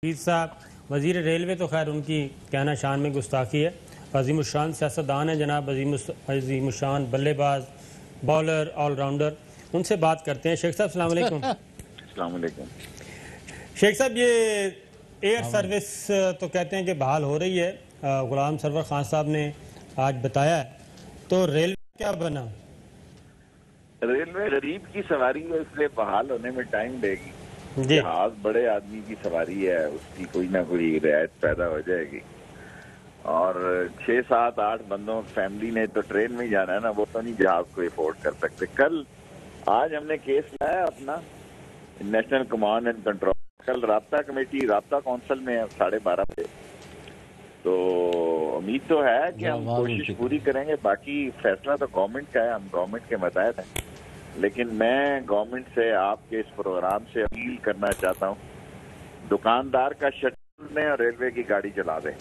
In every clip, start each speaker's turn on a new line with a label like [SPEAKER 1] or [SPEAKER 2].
[SPEAKER 1] پیر صاحب وزیر ریلوے تو خیر ان کی کہنا شان میں گستاخی ہے. عظیم الشان سیاستدان ہیں جناب, عظیم الشان بلے باز, بالر, آل راؤنڈر. ان سے بات کرتے ہیں. شیخ صاحب السلام علیکم.
[SPEAKER 2] السلام علیکم.
[SPEAKER 1] شیخ صاحب یہ ایئر سروس تو کہتے ہیں کہ بحال ہو رہی ہے, غلام سرور خان صاحب نے آج بتایا ہے, تو ریلوے کیا بنا؟
[SPEAKER 2] ریلوے غریب کی سواری ہے, اس لیے بحال ہونے میں ٹائم لے گی. جہاز بڑے آدمی کی سواری ہے, اس کی کوئی نہ کوئی رعایت پیدا ہو جائے گی. اور 6 7 8 بندوں فیملی نے تو ٹرین میں ہی جانا ہے نا, وہ تو نہیں جہاز کو افورڈ کر سکتے. آج ہم نے کیس لایا اپنا نیشنل کمانڈ اینڈ کنٹرول, کل رابطہ کمیٹی رابطہ کونسل میں 12:30 بجے. تو امید تو ہے کہ ہم کوشش پوری کریں گے. باقی فیصلہ تو گورنمنٹ کا ہے, ہم گورنمنٹ کے متحد ہیں. لیکن میں گورنمنٹ سے آپ کے اس پروگرام سے اپیل کرنا چاہتا ہوں, دکاندار کا شٹر دیں اور ریلوے کی گاڑی چلا دیں,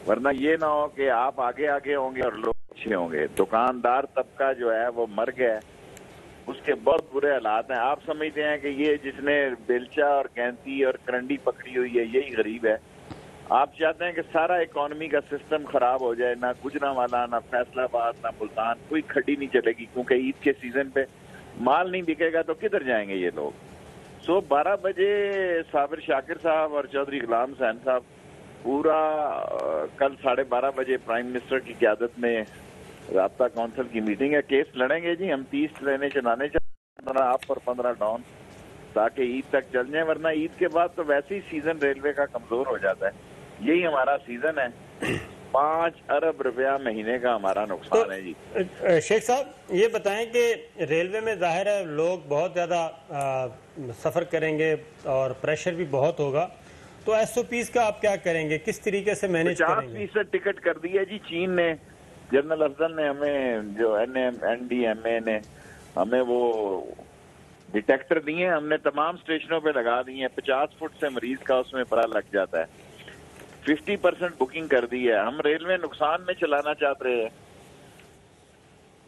[SPEAKER 2] ورنہ یہ نہ ہو کہ آپ آگے ہوں گے اور لوگ پیچھے ہوں گے. دکاندار طبقہ جو ہے وہ مر گیا ہے, اس کے بہت برے حالات ہیں. آپ سمجھتے ہیں کہ یہ جس نے بیلچا اور گینتی اور کرنڈی پکڑی ہوئی ہے یہی غریب ہے. آپ چاہتے ہیں کہ سارا اکانومی کا سسٹم خراب ہو جائے, نہ گجرانوالہ, نہ فیصل آباد, نہ ملتان, کوئی کھڈی نہیں چلے گی, کیونکہ عید کے سیزن پہ مال نہیں بکے گا تو کدھر جائیں گے یہ لوگ. 12 بجے صابر شاکر صاحب اور چودھری غلام حسین صاحب پورا کل 12:30 بجے پرائم منسٹر کی قیادت میں رابطہ کونسل کی میٹنگ ہے. کیس لڑیں گے جی, ہم 30 ٹرینیں چلانے چاہتے, 15 اپ اور 15 ڈاؤن, تاکہ عید تک چل جائیں. ورنہ عید کے بعد تو ویسے ہی سیزن ریلوے کا کمزور ہو جاتا ہے. یہی ہمارا سیزن ہے, 5 ارب روپیہ مہینے کا ہمارا نقصان ہے جی.
[SPEAKER 1] شیخ صاحب یہ بتائیں کہ ریلوے میں ظاہر ہے لوگ بہت زیادہ سفر کریں گے اور پریشر بھی بہت ہوگا, تو ایس او پیز کا آپ کیا کریں گے, کس طریقے سے مینیج کریں گے؟
[SPEAKER 2] 50% ٹکٹ کر دی ہے جی چین نے. جنرل افضل نے ہمیں, جو این ڈی ایم اے نے ہمیں وہ ڈیٹیکٹر دیے ہیں, ہم نے تمام اسٹیشنوں پہ لگا دی ہیں. 50 فٹ سے مریض کا اس میں پتہ لگ جاتا ہے. 50% بکنگ کر دی ہے. ہم ریلوے نقصان میں چلانا چاہتے رہے ہیں.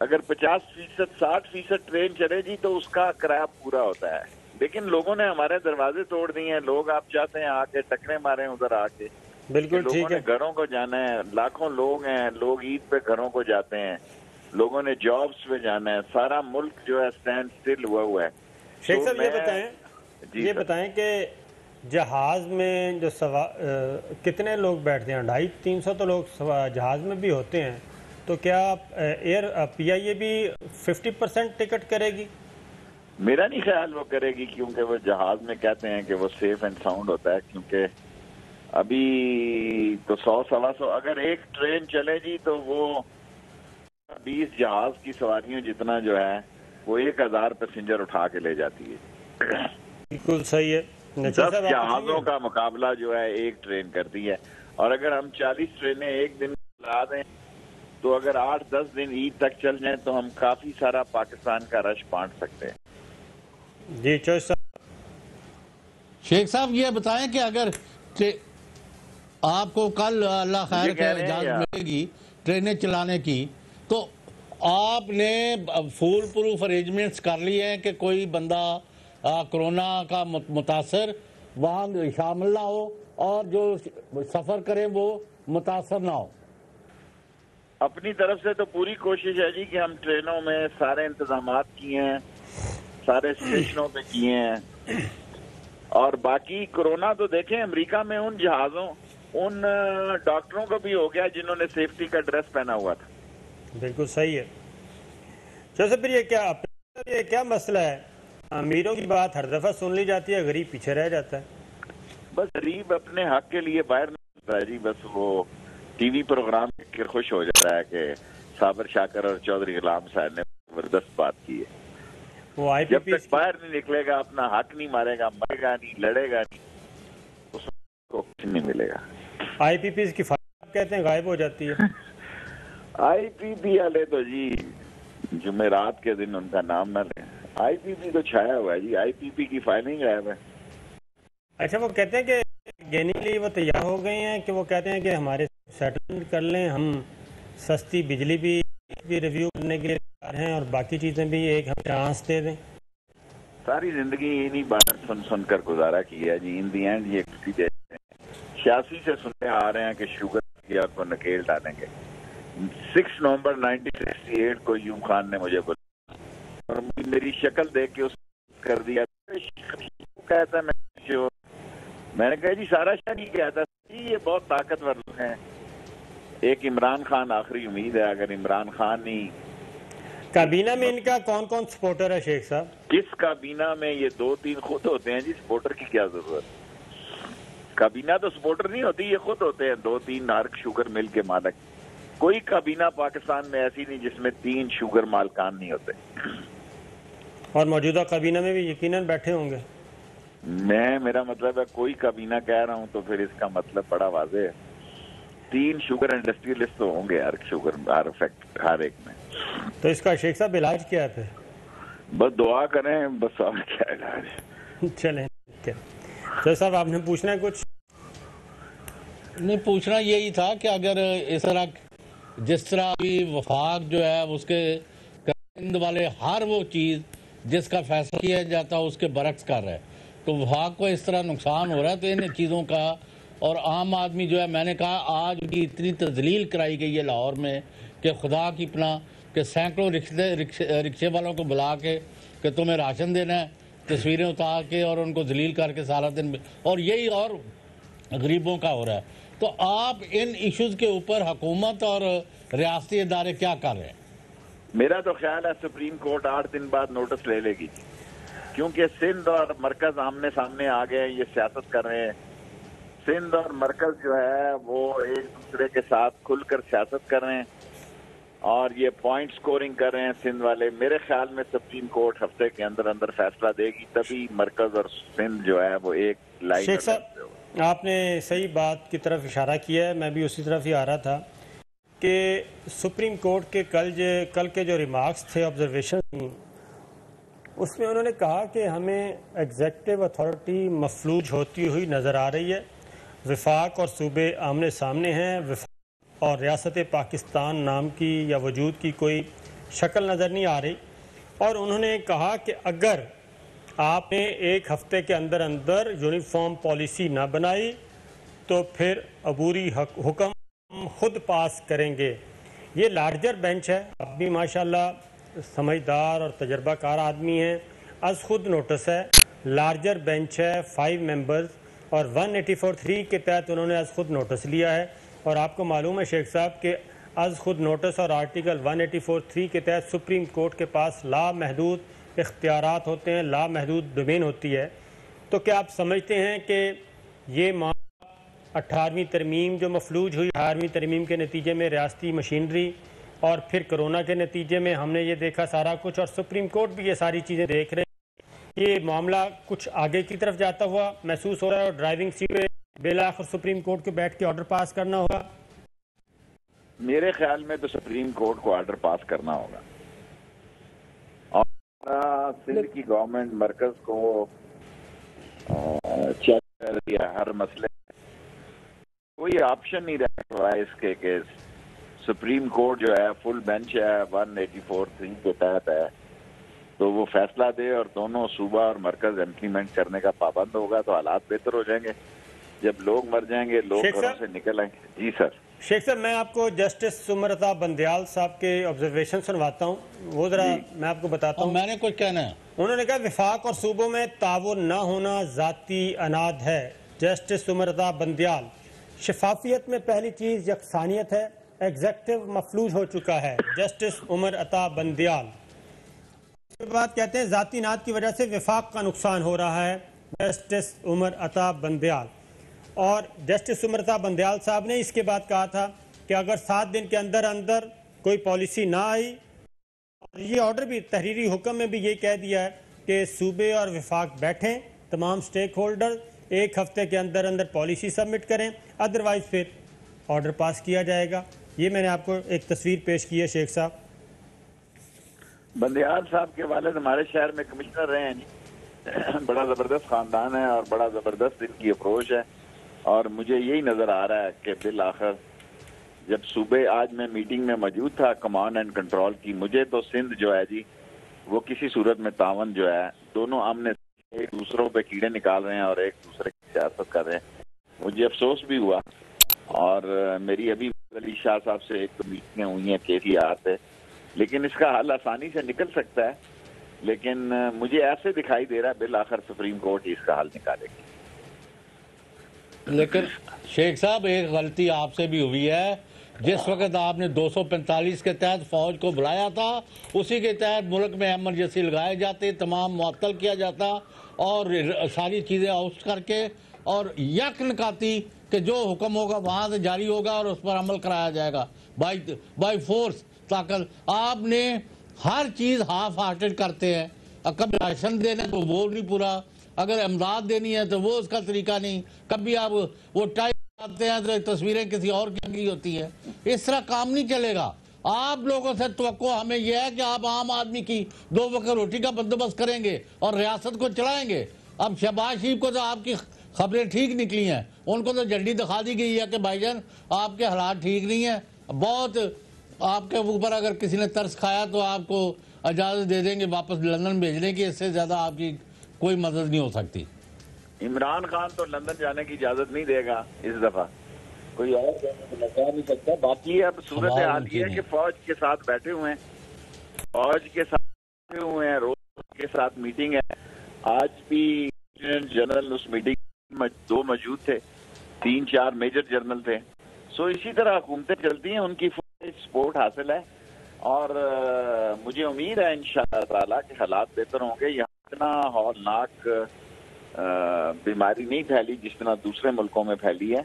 [SPEAKER 2] اگر 50% 60% ٹرین چلے جی تو اس کا کرایہ پورا ہوتا ہے. لیکن لوگوں نے ہمارے دروازے توڑ دیے ہیں. لوگ آپ چاہتے ہیں آ کے ٹکرے ماریں ادھر آ کے.
[SPEAKER 1] بالکل
[SPEAKER 2] لوگوں نے گھروں کو جانا ہے, لاکھوں لوگ ہیں, لوگ عید پہ گھروں کو جاتے ہیں, لوگوں نے جابس پہ جانا ہے. سارا ملک جو ہے اسٹینڈ سٹل ہوا ہے.
[SPEAKER 1] شیخ صاحب یہ بتائیں کہ جہاز میں جو کتنے لوگ بیٹھتے ہیں؟ 250-300 تو لوگ جہاز میں بھی ہوتے ہیں, تو کیا ایئر پی آئی اے بھی 50% ٹکٹ کرے گی؟
[SPEAKER 2] میرا نہیں خیال وہ کرے گی, کیونکہ وہ جہاز میں کہتے ہیں کہ وہ سیف اینڈ ساؤنڈ ہوتا ہے. کیونکہ ابھی تو 100-125 اگر ایک ٹرین چلے جی تو وہ 20 جہاز کی سواریوں جتنا جو ہے وہ 1000 پیسنجر اٹھا کے لے جاتی ہے.
[SPEAKER 1] بالکل صحیح ہے.
[SPEAKER 2] 10 جہازوں کا مقابلہ جو ہے ایک ٹرین کرتی ہے. اور اگر ہم 40 ٹرینیں ایک دن چلا دیں تو اگر 8-10 دن عید تک چل جائیں تو ہم کافی سارا پاکستان کا رش بانٹ سکتے ہیں.
[SPEAKER 1] جی چوہدری صاحب.
[SPEAKER 3] شیخ صاحب یہ بتائیں کہ اگر آپ کو کل اللہ خیر کا اجازت ملے گی ٹرینیں چلانے کی, تو آپ نے فول پروف ارینجمنٹس کر لی ہیں کہ کوئی بندہ کرونا کا متاثر وہاں شامل نہ ہو اور جو سفر کریں وہ متاثر نہ ہو؟
[SPEAKER 2] اپنی طرف سے تو پوری کوشش ہے جی کہ ہم ٹرینوں میں سارے انتظامات کیے ہیں, سارے اسٹیشنوں پہ کیے ہیں. اور باقی کورونا تو دیکھیں امریکہ میں ان جہازوں ان ڈاکٹروں کو بھی ہو گیا جنہوں نے سیفٹی کا ڈریس پہنا ہوا تھا.
[SPEAKER 1] بالکل صحیح ہے. پھر یہ کیا مسئلہ ہے؟ امیروں کی بات ہر دفعہ سن لی جاتی ہے, غریب پیچھے رہ جاتا ہے.
[SPEAKER 2] بس غریب اپنے حق کے لیے باہر نہیں ہوتا ہے جی. بس وہ ٹی وی پروگرام دیکھ کر خوش ہو جاتا ہے کہ صابر شاکر اور چودھری غلام حسین نے زبردست بات کی ہے.
[SPEAKER 1] وہ
[SPEAKER 2] جب تک باہر نہیں نکلے گا, اپنا حق نہیں مارے گا, مرے گا نہیں, لڑے گا نہیں, اس کو کچھ نہیں ملے گا.
[SPEAKER 1] آئی پی پیز کی فائل کہتے ہیں غائب ہو جاتی ہے.
[SPEAKER 2] آئی پی پی والے تو جی جمعرات کے دن ان کا نام نہ لیں. آئی پی پی تو چھایا ہوا ہے جی. آئی پی پی کی فائلنگ غائب ہے.
[SPEAKER 1] اچھا, وہ کہتے ہیں کہ گینی لیے وہ تیار ہو گئے ہیں کہ وہ کہتے ہیں کہ ہمارے سیٹلمنٹ کر لیں, ہم سستی بجلی بھی ریویو کرنے کے لیے تیار ہیں اور باقی چیزیں بھی ایک ہم چانس دے دیں.
[SPEAKER 2] ساری زندگی انہی بات سن کر گزارا کیا جی. ان دی اینڈ یہ 86 سے سننے آ رہے ہیں کہ شوگر کیا کو نکیل ڈالیں گے. 6 نومبر 1968 کو ایوب خان نے مجھے بولا اور میری شکل دیکھ کے اس کر دیا. کہتا میں نے کہا جی سارا شاہ جی کہتا جی یہ بہت طاقتور لوگ ہیں. ایک عمران خان آخری امید ہے. اگر عمران خان نہیں.
[SPEAKER 1] کابینہ میں ان کا کون کون سپورٹر ہے شیخ صاحب؟
[SPEAKER 2] کس کابینہ میں؟ یہ 2-3 خود ہوتے ہیں جی. سپورٹر کی کیا ضرورت؟ کابینہ تو سپورٹر نہیں ہوتی, یہ خود ہوتے ہیں 2-3 ہر شوگر مل کے مالک. کوئی کابینہ پاکستان میں ایسی نہیں جس میں 3 شوگر مالکان نہیں ہوتے.
[SPEAKER 1] اور موجودہ کابینہ میں بھی یقیناً بیٹھے ہوں گے.
[SPEAKER 2] میرا مطلب ہے کوئی کابینہ کہہ رہا ہوں تو پھر اس کا مطلب بڑا واضح ہے. 3 شوگر انڈسٹریلسٹ تو ہوں گے ہر ایک میں.
[SPEAKER 1] تو اس کا شیخ صاحب علاج کیا ہے پھر؟
[SPEAKER 2] بس دعا کریں, بس اور کیا علاج ہے.
[SPEAKER 1] چلیں شیخ صاحب آپ نے پوچھنا ہے کچھ؟
[SPEAKER 3] نہیں, پوچھنا یہی تھا کہ اگر اس طرح جس طرح بھی وفاق جو ہے اس کے والے ہر وہ چیز جس کا فیصلہ کیا جاتا ہے اس کے برعکس کر رہا ہے, تو وفاق کو اس طرح نقصان ہو رہا ہے. تو ان چیزوں کا اور عام آدمی جو ہے, میں نے کہا آج بھی اتنی تذلیل کرائی گئی ہے لاہور میں کہ خدا کی پناہ, کہ سینکڑوں رکشے والوں کو بلا کے کہ تمہیں راشن دینا ہے, تصویریں اتار کے اور ان کو ذلیل کر کے سارا دن, اور یہی اور غریبوں کا ہو رہا ہے. تو آپ ان ایشوز کے اوپر حکومت اور ریاستی ادارے کیا کر رہے ہیں؟
[SPEAKER 2] میرا تو خیال ہے سپریم کورٹ 8 دن بعد نوٹس لے لے گی, کیونکہ سندھ اور مرکز آمنے سامنے آ گئے, یہ سیاست کر رہے ہیں. سندھ اور مرکز جو ہے وہ ایک دوسرے کے ساتھ کھل کر سیاست کر رہے ہیں اور یہ پوائنٹ سکورنگ کر رہے ہیں سندھ والے. میرے خیال میں سپریم کورٹ ہفتے کے اندر اندر فیصلہ دے گی, تبھی مرکز اور سندھ جو ہے وہ ایک لائن.
[SPEAKER 1] شیخ صاحب آپ نے صحیح بات کی طرف اشارہ کیا ہے, میں بھی اسی طرف ہی آ رہا تھا کہ سپریم کورٹ کے کل کے جو ریمارکس تھے, آبزرویشن تھیں, اس میں انہوں نے کہا کہ ہمیں ایگزیکٹو اتھارٹی مفلوج ہوتی ہوئی نظر آ رہی ہے. وفاق اور صوبے آمنے سامنے ہیں, وفاق اور ریاست پاکستان نام کی یا وجود کی کوئی شکل نظر نہیں آ رہی. اور انہوں نے کہا کہ اگر آپ نے ایک ہفتے کے اندر اندر یونیفارم پالیسی نہ بنائی تو پھر عبوری حکم خود پاس کریں گے. یہ لارجر بینچ ہے, اب بھی ماشاءاللہ سمجھدار اور تجربہ کار آدمی ہیں. از خود نوٹس ہے, لارجر بینچ ہے, 5 ممبرز, اور 184(3) کے تحت انہوں نے از خود نوٹس لیا ہے. اور آپ کو معلوم ہے شیخ صاحب کہ از خود نوٹس اور آرٹیکل 184(3) کے تحت سپریم کورٹ کے پاس لامحدود اختیارات ہوتے ہیں, لامحدود ڈومین ہوتی ہے. تو کیا آپ سمجھتے ہیں کہ یہ 18ویں ترمیم جو مفلوج ہوئی, 18ویں ترمیم کے نتیجے میں ریاستی مشینری اور پھر کرونا کے نتیجے میں ہم نے یہ دیکھا سارا کچھ, اور سپریم کورٹ بھی یہ ساری چیزیں دیکھ رہے ہیں, یہ معاملہ کچھ آگے کی طرف جاتا ہوا محسوس ہو رہا ہے اور ڈرائیونگ سیٹ پہ بالآخر سپریم کورٹ کے بیٹھ کے آرڈر پاس کرنا ہوگا؟
[SPEAKER 2] میرے خیال میں تو سپریم کورٹ کو آرڈر پاس کرنا ہوگا, اور سندھ کی گورنمنٹ مرکز کو چیک کر دیا ہر مسئلے. کوئی آپشن نہیں رہا ہے اس کے کہ سپریم کورٹ جو ہے فل بینچ ہے 184(3) کے تحت ہے, تو وہ فیصلہ دے اور دونوں صوبہ اور مرکز امپلیمنٹ کرنے کا پابند ہوگا تو حالات بہتر ہو جائیں گے. جب لوگ مر جائیں گے, لوگ گھروں سے نکل آئیں گے. جی سر.
[SPEAKER 1] شیخ صاحب میں آپ کو جسٹس عمر عطا بندیال صاحب کے آبزرویشن سنواتا ہوں, وہ ذرا میں آپ کو بتاتا ہوں.
[SPEAKER 3] میں نے کچھ کہنا ہے.
[SPEAKER 1] انہوں نے کہا وفاق اور صوبوں میں تعاون نہ ہونا ذاتی اناد ہے. جسٹس عمر عطا بندیال, شفافیت میں پہلی چیز یکسانیت ہے, ایگزیکٹو مفلوج ہو چکا ہے. جسٹس عمر عطا بندیال اس کے بعد کہتے ہیں ذاتی اناد کی وجہ سے وفاق کا نقصان ہو رہا ہے. جسٹس عمر عطا بندیال. اور جسٹس عمر عطا بندیال صاحب نے اس کے بعد کہا تھا کہ اگر 7 دن کے اندر اندر کوئی پالیسی نہ آئی, اور یہ آرڈر بھی تحریری حکم میں بھی یہ کہہ دیا ہے کہ صوبے اور وفاق بیٹھیں, تمام سٹیک ہولڈر ایک ہفتے کے اندر اندر پالیسی سبمٹ کریں, ادروائز پھر آرڈر پاس کیا جائے گا. یہ میں نے آپ کو ایک تصویر پیش کی ہے شیخ صاحب.
[SPEAKER 2] بندیال صاحب کے والد ہمارے شہر میں کمشنر رہے ہیں, بڑا زبردست خاندان ہے اور بڑا زبردست ان کی اپروچ ہے, اور مجھے یہی نظر آ رہا ہے کہ بالآخر جب صوبے, آج میں میٹنگ میں موجود تھا کمانڈ اینڈ کنٹرول کی, مجھے تو سندھ جو ہے جی وہ کسی صورت میں تعاون جو ہے, دونوں آمنے ایک دوسروں پہ کیڑے نکال رہے ہیں اور ایک دوسرے کی سیاست کر رہے ہیں. مجھے افسوس بھی ہوا، اور میری ابھی علی شاہ صاحب سے ایک میٹنگیں ہوئی ہیں، کیفیات ہے، لیکن اس کا حل آسانی سے نکل سکتا ہے، لیکن مجھے ایسے دکھائی دے رہا ہے بالآخر سپریم کورٹ ہی اس کا حل نکالے گی۔
[SPEAKER 3] لیکن شیخ صاحب ایک غلطی آپ سے بھی ہوئی ہے، جس وقت آپ نے 245 کے تحت فوج کو بلایا تھا، اسی کے تحت ملک میں ایمرجنسی لگائے جاتے، تمام معطل کیا جاتا اور ساری چیزیں آؤٹ کر کے، اور یک نکاتی کہ جو حکم ہوگا وہاں سے جاری ہوگا اور اس پر عمل کرایا جائے گا بائی فورس طاقت۔ آپ نے ہر چیز ہاف ہارٹڈ کرتے ہیں، کبھی راشن دینا تو وہ نہیں پورا، اگر امداد دینی ہے تو وہ اس کا طریقہ نہیں، کبھی آپ وہ ٹائپ کرتے ہیں تو تصویریں کسی اور کی ہوتی ہیں، اس طرح کام نہیں چلے گا۔ آپ لوگوں سے توقع ہمیں یہ ہے کہ آپ عام آدمی کی 2 وقت روٹی کا بندوبست کریں گے اور ریاست کو چلائیں گے۔ اب شہباز شریف کو تو آپ کی خبریں ٹھیک نکلی ہیں، ان کو تو جھنڈی دکھا دی گئی ہے کہ بھائی جان آپ کے حالات ٹھیک نہیں ہیں، بہت آپ کے اوپر اگر کسی نے ترس کھایا تو آپ کو اجازت دے دیں گے واپس لندن بھیجنے کی، اس سے زیادہ آپ کی کوئی مدد نہیں ہو سکتی۔
[SPEAKER 2] عمران خان تو لندن جانے کی اجازت نہیں دے گا اس دفعہ، کوئی اور لگا نہیں سکتا۔ باقی اب صورت حال یہ ہے کہ فوج کے ساتھ بیٹھے ہوئے ہیں، فوج کے ساتھ بیٹھے ہوئے ہیں، روز کے ساتھ میٹنگ ہے۔ آج بھی جنرل اس میٹنگ میں 2 موجود تھے، 3-4 میجر جنرل تھے۔ سو اسی طرح حکومتیں چلتی ہیں، ان کی فوج سپورٹ حاصل ہے، اور مجھے امید ہے انشاءاللہ تعالیٰ کہ حالات بہتر ہوں گے۔ یہاں اتنا ہولناک بیماری نہیں پھیلی جس طرح دوسرے ملکوں میں پھیلی ہے،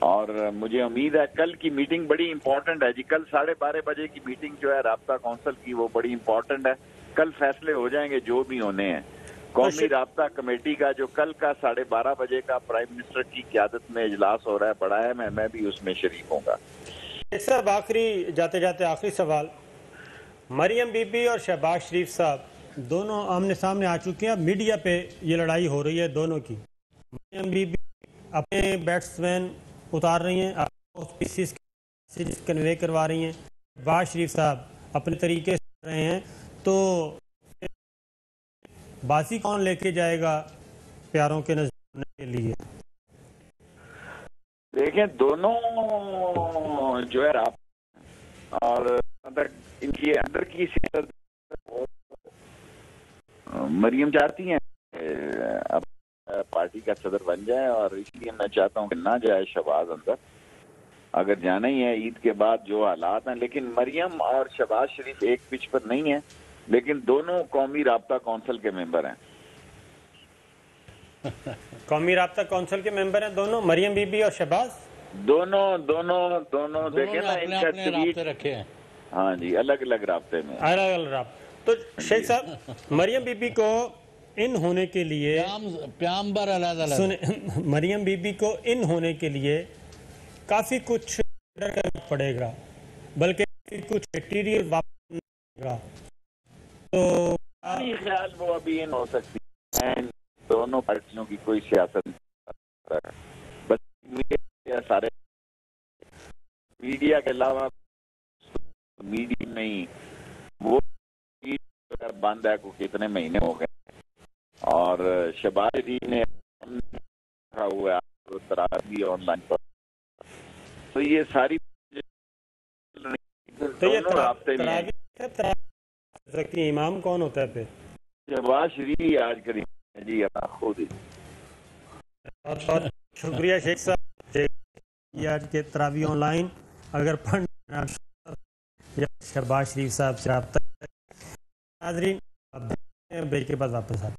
[SPEAKER 2] اور مجھے امید ہے کل کی میٹنگ بڑی امپورٹنٹ ہے جی، کل 12:30 بجے کی میٹنگ جو ہے رابطہ کونسل کی، وہ بڑی امپورٹنٹ ہے۔ کل فیصلے ہو جائیں گے جو بھی ہونے ہیں۔ قومی رابطہ کمیٹی کا جو کل کا 12:30 بجے کا پرائم منسٹر کی قیادت میں اجلاس ہو رہا ہے، بڑا ہے، میں بھی اس میں شریک ہوں گا۔
[SPEAKER 1] صاحب آخری جاتے جاتے آخری سوال، مریم بی بی اور شہباز شریف صاحب دونوں آمنے سامنے آ چکے ہیں، میڈیا پہ یہ لڑائی ہو رہی ہے دونوں کی۔ مریم بی بی اپنے بیٹسمین اتار رہی ہیں، پیسز کنوے کروا رہی ہیں، شہباز شریف صاحب اپنے طریقے سے کر رہے ہیں، تو بازی کون لے کے جائے گا پیاروں کے نظر کے لیے؟
[SPEAKER 2] دیکھیں دونوں جو ہے اور ان کی اندر کی سیاست، مریم چاہتی ہیں اب پارٹی کا صدر بن جائے، اور اس لیے میں چاہتا ہوں کہ نہ جائے شہباز اندر، اگر جانا ہی ہے عید کے بعد جو حالات ہیں۔ لیکن مریم اور شہباز شریف ایک پچ پر نہیں ہیں، لیکن دونوں قومی رابطہ کونسل کے ممبر ہیں۔
[SPEAKER 1] قومی رابطہ کونسل کے ممبر ہیں دونوں، مریم بی بی اور شہباز
[SPEAKER 2] دونوں دیکھیں نا، ان کا
[SPEAKER 3] رابطے رکھے ہیں،
[SPEAKER 2] ہاں جی، الگ الگ رابطے میں،
[SPEAKER 1] الگ الگ رابطے۔ تو شیخ صاحب مریم بی بی کو ان ہونے کے لیے
[SPEAKER 3] پیامبر علیہ
[SPEAKER 1] سنیں، مریم بی بی کو ان ہونے کے لیے کافی کچھ کرنا پڑے گا، بلکہ کچھ میٹیریل واپس پڑے گا، تو
[SPEAKER 2] خیال وہ ابھی ان ہو سکتی ہے، دونوں پارٹیوں کی کوئی سیاست نہیں، بس سارے میڈیا کے علاوہ میڈیا میں ہی وہ بند ہے کو کتنے مہینے ہو گئے، اور شہباز شریف نے رکھا ہوا ہے تراویح آن لائن پر، تو یہ ساری رابطے میں
[SPEAKER 1] امام کون ہوتا ہے پھر؟
[SPEAKER 2] شہباز شریف آج کریں جی خود ہی۔
[SPEAKER 1] بہت شکریہ شیخ صاحب، آج کے تراویح آن لائن اگر پڑھنا یا شہباز شریف صاحب سے رابطہ، ناظرین بریک کے بعد واپس آتے ہیں۔